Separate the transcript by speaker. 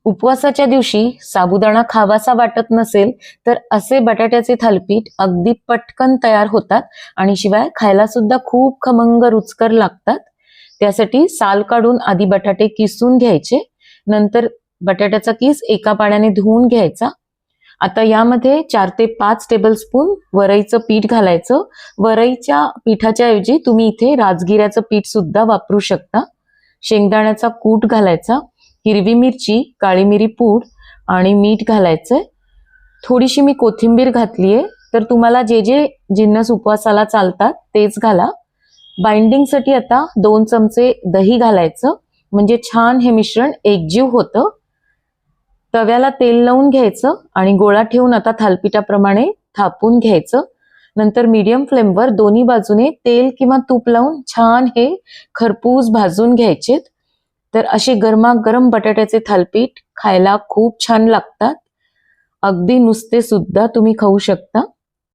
Speaker 1: उपवासाच्या दिवशी साबुदाणा खावासा वाटत नसेल तर असे बटाट्याचे थालीपीठ अगदी पटकन तयार होतात आणि शिवाय खायला सुद्धा खूप खमंग रुचकर लागतात। त्यासाठी साल काढून आधी बटाटे किसून घ्यायचे, नंतर बटाट्याचा किस एका पाण्याने धुवून घ्यायचा। आता यामध्ये 4 ते 5 टेबलस्पून वरईचं पीठ घालायचं। वरईच्या पिठाच्या ऐवजी तुम्ही इथे राजगिऱ्याचं पीठ सुद्धा वापरू शकता। शेंगदाण्याचा कूट घालायचा, हिरवी मिरची, काळी मिरी पूड आणि मीठ घालायचंय। थोडीशी मी कोथिंबीर घातलीये, तर तुम्हाला जे जे जिन्नस उपवासाला चालतात तेच घाला। बाइंडिंगसाठी आता 2 चमचे दही घालायचं, म्हणजे छान हे मिश्रण एकजीव होतं। तव्याला तेल लावून घ्यायचं आणि गोळा ठेवून आता थालपिठाप्रमाणे थापून घ्यायचं। नंतर मीडियम फ्लेमवर दोन्ही बाजूने तेल किंवा तूप लावून छान हे खरपूस भाजून घ्यायचेत। तर असे गरमागरम बटाट्याचे थालपीठ खायला खूप छान लागतात। अगदी नुसते सुद्धा तुम्ही खाऊ शकता।